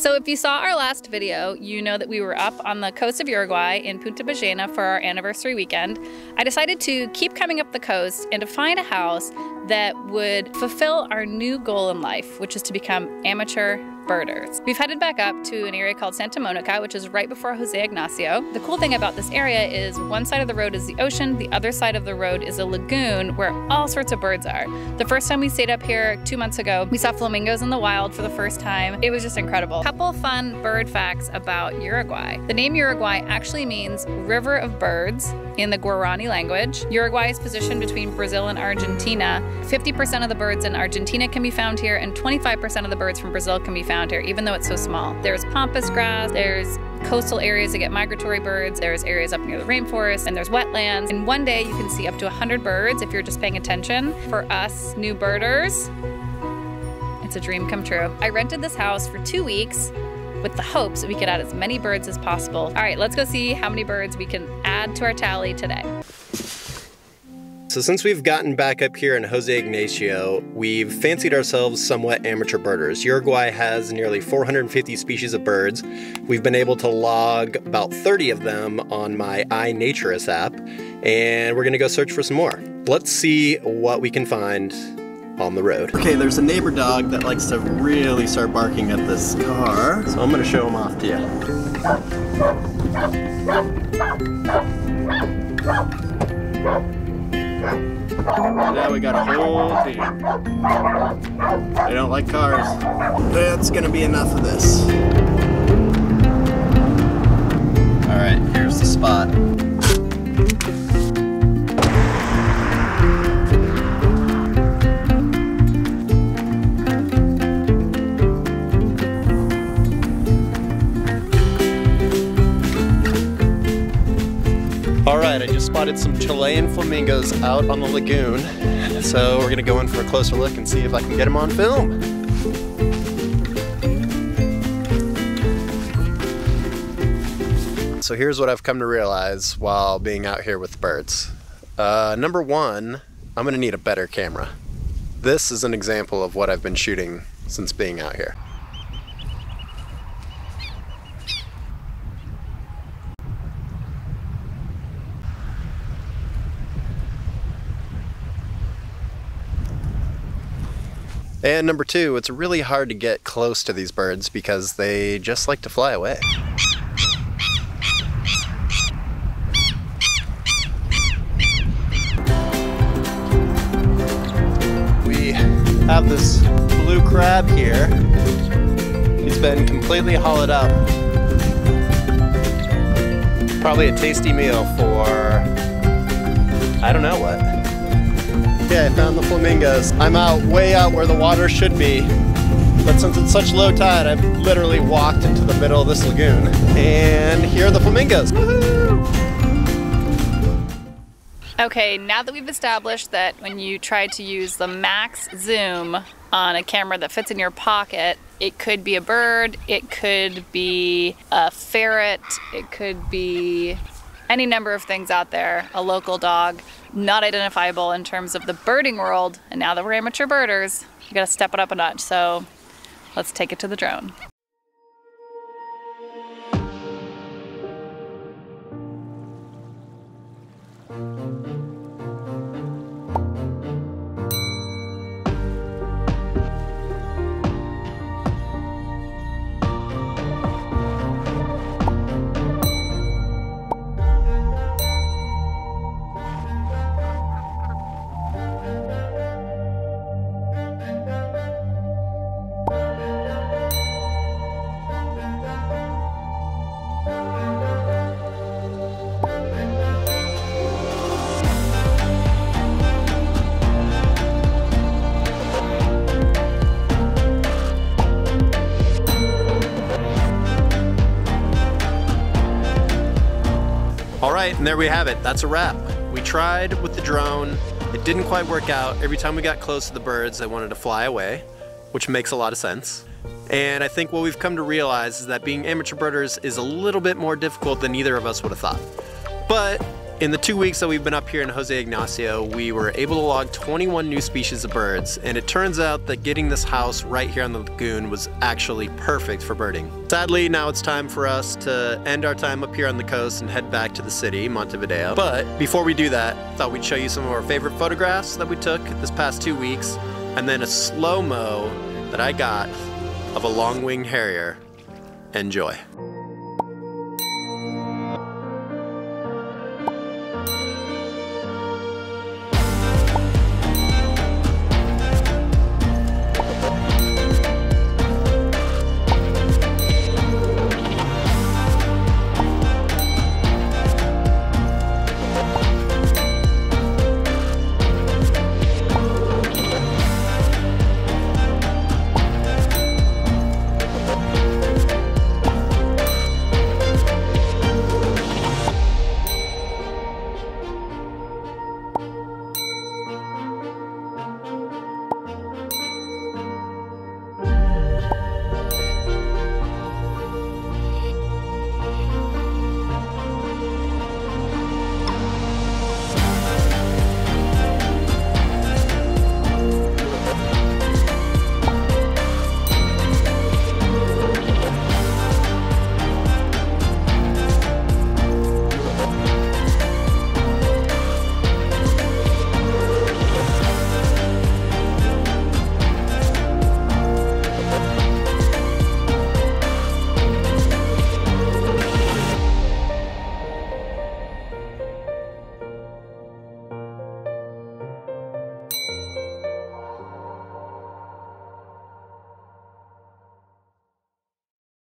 So if you saw our last video, you know that we were up on the coast of Uruguay in Punta Ballena for our anniversary weekend. I decided to keep coming up the coast and to find a house that would fulfill our new goal in life, which is to become amateur birders. We've headed back up to an area called Santa Monica, which is right before Jose Ignacio. The cool thing about this area is one side of the road is the ocean, the other side of the road is a lagoon where all sorts of birds are. The first time we stayed up here 2 months ago, we saw flamingos in the wild for the first time. It was just incredible. Couple fun bird facts about Uruguay. The name Uruguay actually means river of birds in the Guarani language. Uruguay is positioned between Brazil and Argentina. 50% of the birds in Argentina can be found here, and 25% of the birds from Brazil can be found here, even though it's so small. There's pampas grass, there's coastal areas that get migratory birds, there's areas up near the rainforest, and there's wetlands. And one day you can see up to 100 birds if you're just paying attention. For us new birders, it's a dream come true. I rented this house for 2 weeks with the hopes that we could add as many birds as possible. All right, let's go see how many birds we can add to our tally today. So since we've gotten back up here in Jose Ignacio, we've fancied ourselves somewhat amateur birders. Uruguay has nearly 450 species of birds. We've been able to log about 30 of them on my iNaturaList app, and we're gonna go search for some more. Let's see what we can find on the road. Okay, there's a neighbor dog that likes to really start barking at this car, so I'm gonna show him off to you. Now we got a whole team. They don't like cars. That's gonna be enough of this. All right, here's the spot. Alright, I just spotted some Chilean flamingos out on the lagoon, so we're gonna go in for a closer look and see if I can get them on film. So here's what I've come to realize while being out here with birds. Number one, I'm gonna need a better camera. This is an example of what I've been shooting since being out here. And number two, it's really hard to get close to these birds because they just like to fly away. We have this blue crab here. He's been completely hollowed up. Probably a tasty meal for, I don't know what. Okay, I found the flamingos. I'm way out where the water should be, but since it's such low tide, I've literally walked into the middle of this lagoon. And here are the flamingos. Woohoo! Okay, now that we've established that when you try to use the max zoom on a camera that fits in your pocket, it could be a bird, it could be a ferret, it could be any number of things out there, a local dog, not identifiable in terms of the birding world. And now that we're amateur birders, we gotta step it up a notch. So let's take it to the drone. Alright, and there we have it. That's a wrap. We tried with the drone. It didn't quite work out. Every time we got close to the birds, they wanted to fly away, which makes a lot of sense. And I think what we've come to realize is that being amateur birders is a little bit more difficult than either of us would have thought. But In the 2 weeks that we've been up here in José Ignacio, we were able to log 21 new species of birds, and it turns out that getting this house right here on the lagoon was actually perfect for birding. Sadly, now it's time for us to end our time up here on the coast and head back to the city, Montevideo. But before we do that, I thought we'd show you some of our favorite photographs that we took this past 2 weeks, and then a slow-mo that I got of a long-winged harrier. Enjoy.